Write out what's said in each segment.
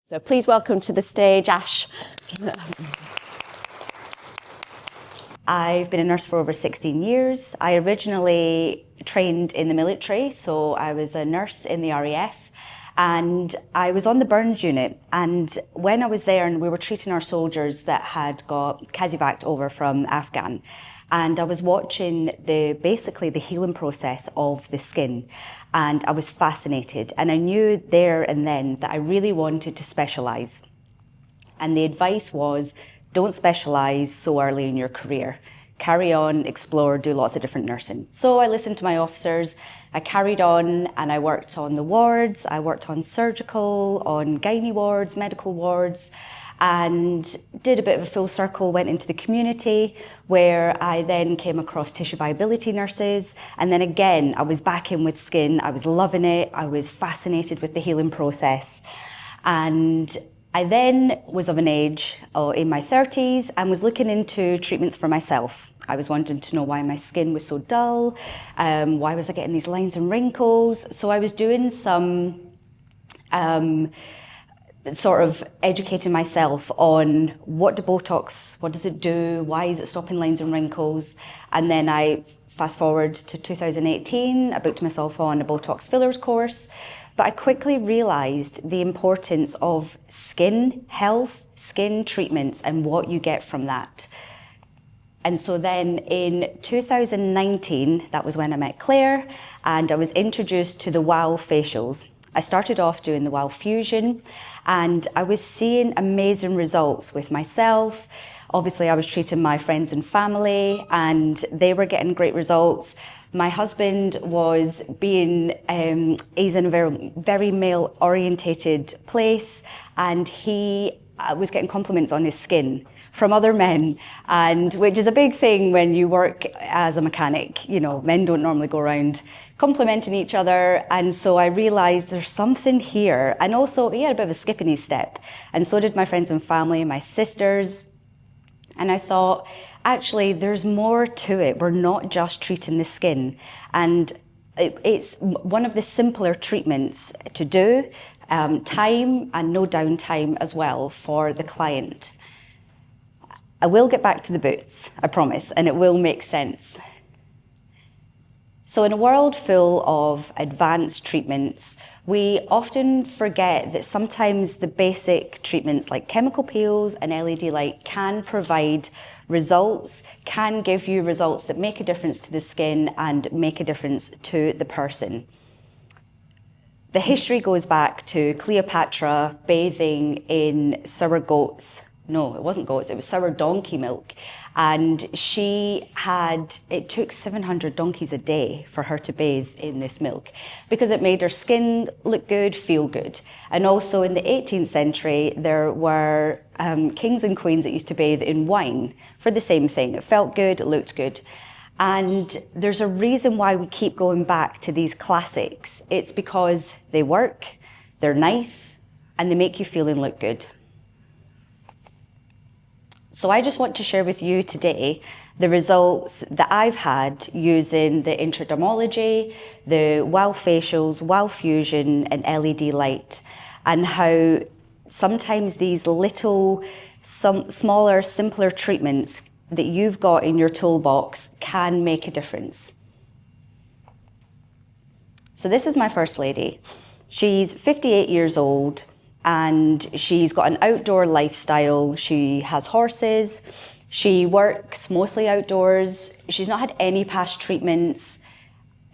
So please welcome to the stage, Ash. I've been a nurse for over 16 years. I originally trained in the military, so I was a nurse in the RAF, and I was on the burns unit. And when I was there and we were treating our soldiers that had got Kazivaked over from Afghan, and I was watching basically the healing process of the skin, and I was fascinated. And I knew there and then that I really wanted to specialise. And the advice was, don't specialise so early in your career. Carry on, explore, do lots of different nursing. So I listened to my officers, I carried on, and I worked on the wards, I worked on surgical, on gynae wards, medical wards, and did a bit of a full circle, went into the community, where I then came across tissue viability nurses. And then again, I was back in with skin, I was loving it, I was fascinated with the healing process. And I then was of an age in my 30s and was looking into treatments for myself. I was wanting to know why my skin was so dull, why was I getting these lines and wrinkles. So I was doing some sort of educating myself on what Botox, what does it do, why is it stopping lines and wrinkles. And then I fast forward to 2018, I booked myself on a Botox fillers course. But I quickly realised the importance of skin health, skin treatments, and what you get from that. And so then in 2019, that was when I met Claire, and I was introduced to the WOW facials. I started off doing the WOW Fusion, and I was seeing amazing results with myself. Obviously, I was treating my friends and family, and they were getting great results. My husband was he's in a very male-orientated place, and he was getting compliments on his skin from other men, and which is a big thing when you work as a mechanic. You know, men don't normally go around complimenting each other, and so I realised there's something here. And also, he had a bit of a skip in his step, and so did my friends and family, my sisters. And I thought, actually, there's more to it. We're not just treating the skin. And it's one of the simpler treatments to do, time and no downtime as well for the client. I will get back to the boots, I promise, and it will make sense. So in a world full of advanced treatments, we often forget that sometimes the basic treatments like chemical peels and LED light can provide results, can give you results that make a difference to the skin and make a difference to the person. The history goes back to Cleopatra bathing in sour goats. No, it wasn't goats, it was sour donkey milk. And it took 700 donkeys a day for her to bathe in this milk because it made her skin look good, feel good. And also in the 18th century, there were kings and queens that used to bathe in wine for the same thing. It felt good, it looked good. And there's a reason why we keep going back to these classics. It's because they work, they're nice, and they make you feel and look good. So I just want to share with you today the results that I've had using the intradermology, the WOW facials, WOW Fusion, and LED light, and how sometimes these little, smaller, simpler treatments that you've got in your toolbox can make a difference. So this is my first lady. She's 58 years old. And she's got an outdoor lifestyle. She has horses. She works mostly outdoors. She's not had any past treatments.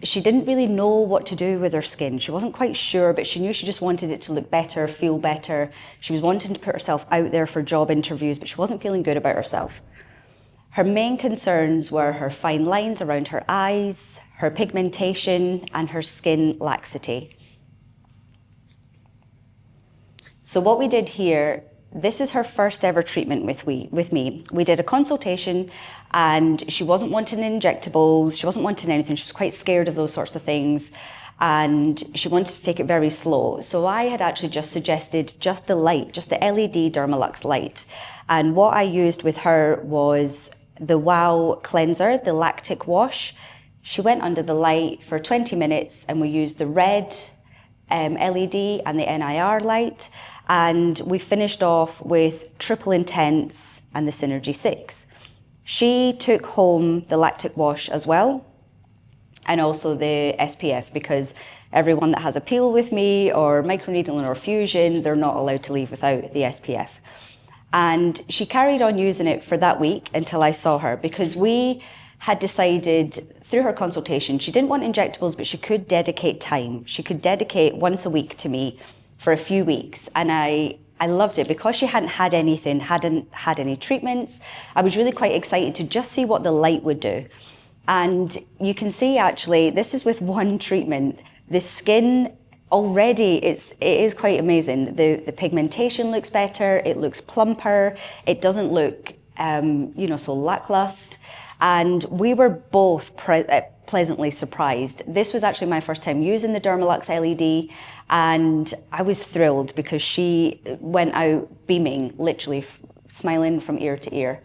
She didn't really know what to do with her skin. She wasn't quite sure, but she knew she just wanted it to look better, feel better. She was wanting to put herself out there for job interviews, but she wasn't feeling good about herself. Her main concerns were her fine lines around her eyes, her pigmentation, and her skin laxity. So what we did here, this is her first ever treatment with me. We did a consultation, and she wasn't wanting injectables, she wasn't wanting anything, she was quite scared of those sorts of things, and she wanted to take it very slow. So I had actually just suggested just the light, just the LED Dermalux light. And what I used with her was the WOW cleanser, the lactic wash. She went under the light for 20 minutes, and we used the red LED and the NIR light, And we finished off with Triple Intense and the Synergy 6. She took home the lactic wash as well, and also the SPF, because everyone that has a peel with me or microneedling or fusion, they're not allowed to leave without the SPF. And she carried on using it for that week until I saw her, because we had decided through her consultation, she didn't want injectables, but she could dedicate time. She could dedicate once a week to me for a few weeks. And I loved it because she hadn't had anything, hadn't had any treatments. I was really quite excited to just see what the light would do. And you can see actually, this is with one treatment, the skin already, it is quite amazing. The pigmentation looks better, it looks plumper, it doesn't look, so lackluster. And we were both pleasantly surprised. This was actually my first time using the Dermalux LED, and I was thrilled because she went out beaming, literally smiling from ear to ear.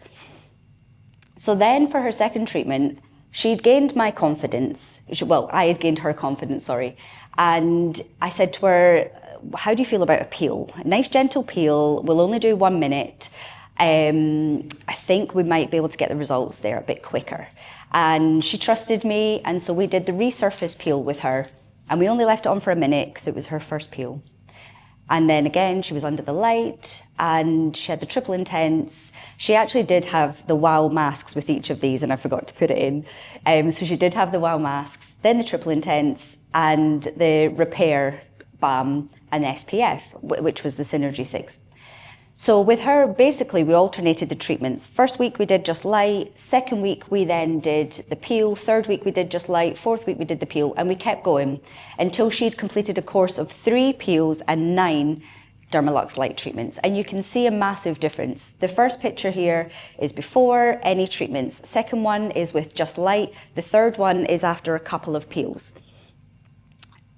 So then for her second treatment, she'd gained my confidence. I had gained her confidence, sorry. And I said to her, how do you feel about a peel? A nice gentle peel, we'll only do 1 minute. I think we might be able to get the results there a bit quicker. And she trusted me, and so we did the resurface peel with her, and we only left it on for a minute because it was her first peel. And then again, she was under the light, and she had the Triple Intense. She actually did have the WOW masks with each of these, and I forgot to put it in. So she did have the WOW masks, then the Triple Intense, and the Repair Balm and the SPF, which was the Synergy 6. So with her, basically, we alternated the treatments. First week we did just light, second week we then did the peel, third week we did just light, fourth week we did the peel, and we kept going until she'd completed a course of 3 peels and 9 Dermalux light treatments. And you can see a massive difference. The first picture here is before any treatments. Second one is with just light. The third one is after a couple of peels.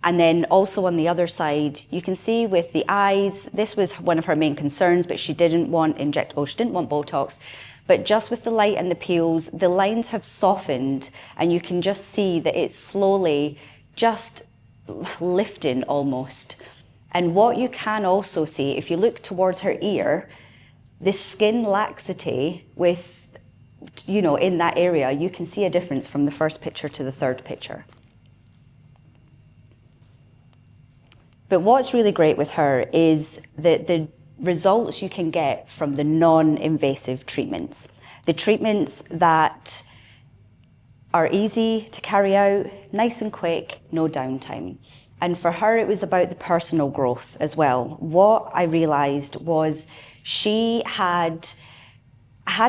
And then also on the other side, you can see with the eyes, this was one of her main concerns, but she didn't want injectable, she didn't want Botox. But just with the light and the peels, the lines have softened, and you can just see that it's slowly just lifting almost. And what you can also see, if you look towards her ear, the skin laxity with, in that area, you can see a difference from the first picture to the third picture. But what's really great with her is that the results you can get from the non-invasive treatments. The treatments that are easy to carry out, nice and quick, no downtime. And for her, it was about the personal growth as well. What I realized was she had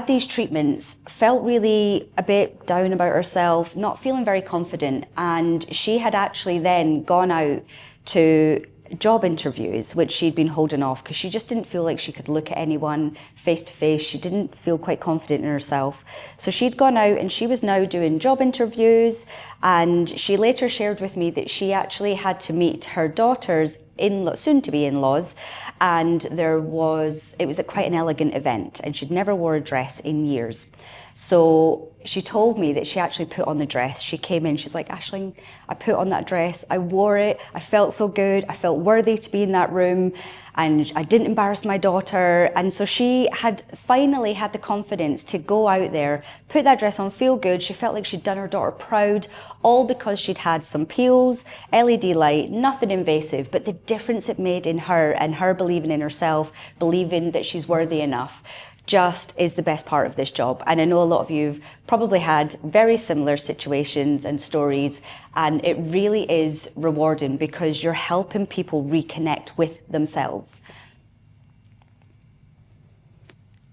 these treatments, felt really a bit down about herself, not feeling very confident. And she had actually then gone out to job interviews, which she'd been holding off because she just didn't feel like she could look at anyone face to face. She didn't feel quite confident in herself. So she'd gone out and she was now doing job interviews, and she later shared with me that she actually had to meet her daughter's soon-to-be in-laws, and it was quite an elegant event, and she'd never wore a dress in years. So she told me that she actually put on the dress. She came in, she's like, Ashling, I put on that dress, I wore it, I felt so good, I felt worthy to be in that room, and I didn't embarrass my daughter. And so she had finally had the confidence to go out there, put that dress on, feel good. She felt like she'd done her daughter proud, all because she'd had some peels, LED light, nothing invasive, but the difference it made in her and her believing in herself, believing that she's worthy enough, just is the best part of this job. And I know a lot of you've probably had very similar situations and stories, and it really is rewarding because you're helping people reconnect with themselves.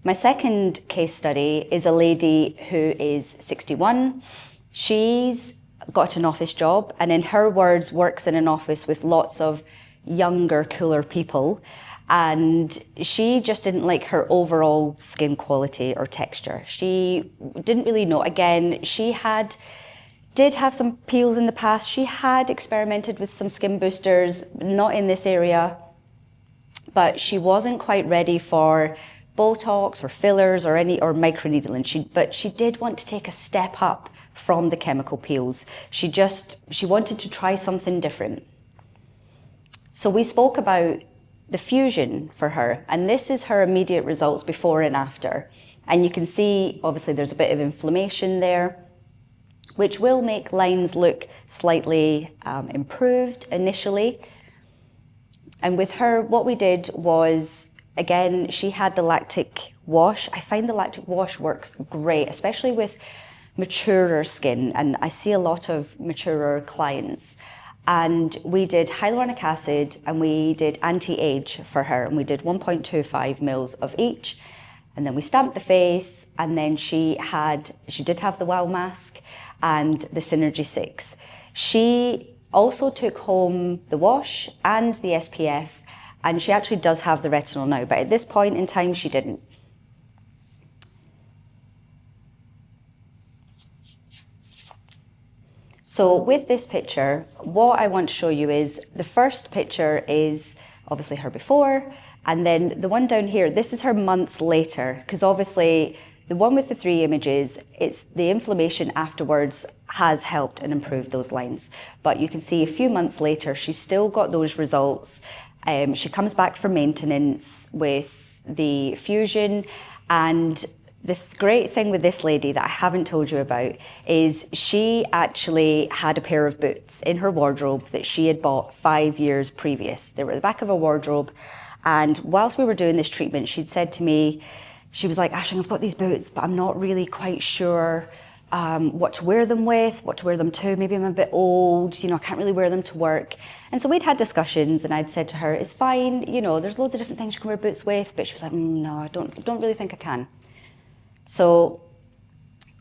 My second case study is a lady who is 61. She's got an office job, and in her words, works in an office with lots of younger, cooler people. And she just didn't like her overall skin quality or texture. She didn't really know. Again, she did have some peels in the past. She had experimented with some skin boosters, not in this area, but she wasn't quite ready for Botox or fillers or microneedling. But she did want to take a step up from the chemical peels. She wanted to try something different. So we spoke about the Fusion for her. And this is her immediate results before and after. And you can see, obviously, there's a bit of inflammation there, which will make lines look slightly improved initially. And with her, what we did was, again, she had the lactic wash. I find the lactic wash works great, especially with maturer skin. And I see a lot of maturer clients. And we did hyaluronic acid and we did anti-age for her. And we did 1.25 mils of each. And then we stamped the face, and then she did have the WOW mask and the Synergy 6. She also took home the wash and the SPF, and she actually does have the retinol now, but at this point in time, she didn't. So with this picture, what I want to show you is the first picture is obviously her before, and then the one down here, this is her months later, because obviously the one with the 3 images, it's the inflammation afterwards has helped and improved those lines. But you can see a few months later, she's still got those results. She comes back for maintenance with the Fusion, and the great thing with this lady that I haven't told you about is she actually had a pair of boots in her wardrobe that she had bought 5 years previous. They were at the back of a wardrobe, and whilst we were doing this treatment, she'd said to me, she was like, Ashling, I've got these boots, but I'm not really quite sure what to wear them with, what to wear them to. Maybe I'm a bit old, I can't really wear them to work. And so we'd had discussions, and I'd said to her, it's fine, there's loads of different things you can wear boots with, but she was like, no, I don't really think I can. So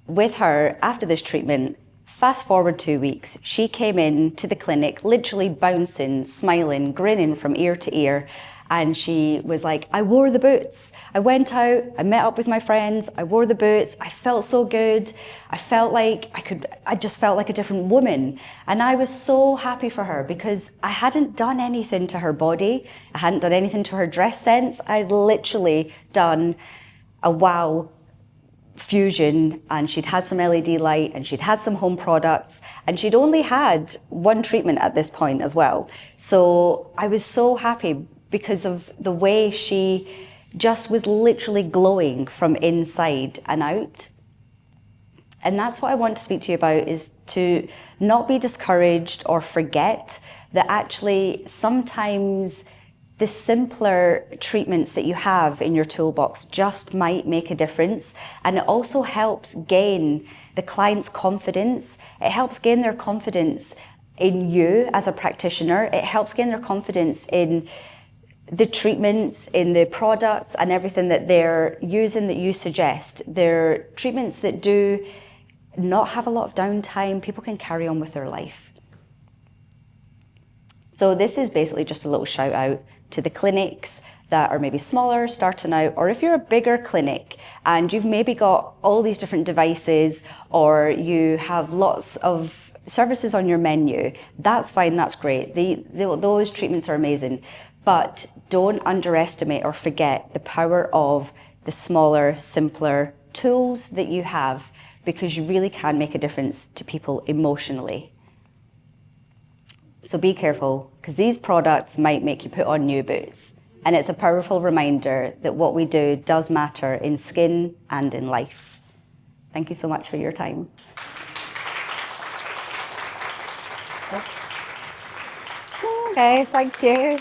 with her, after this treatment, fast forward 2 weeks, she came in to the clinic, literally bouncing, smiling, grinning from ear to ear. And she was like, I wore the boots. I went out, I met up with my friends, I wore the boots, I felt so good. I felt like I just felt like a different woman. And I was so happy for her because I hadn't done anything to her body. I hadn't done anything to her dress sense. I'd literally done a WOW Fusion, and she'd had some LED light, and she'd had some home products, and she'd only had 1 treatment at this point as well. So I was so happy because of the way she just was literally glowing from inside and out. And that's what I want to speak to you about, is to not be discouraged or forget that actually sometimes the simpler treatments that you have in your toolbox just might make a difference. And it also helps gain the client's confidence. It helps gain their confidence in you as a practitioner. It helps gain their confidence in the treatments, in the products and everything that they're using that you suggest. They're treatments that do not have a lot of downtime. People can carry on with their life. So this is basically just a little shout out to the clinics that are maybe smaller, starting out, or if you're a bigger clinic and you've maybe got all these different devices, or you have lots of services on your menu, that's fine, that's great. Those treatments are amazing. But don't underestimate or forget the power of the smaller, simpler tools that you have, because you really can make a difference to people emotionally. So be careful, because these products might make you put on new boots. And it's a powerful reminder that what we do does matter in skin and in life. Thank you so much for your time. Okay, thank you.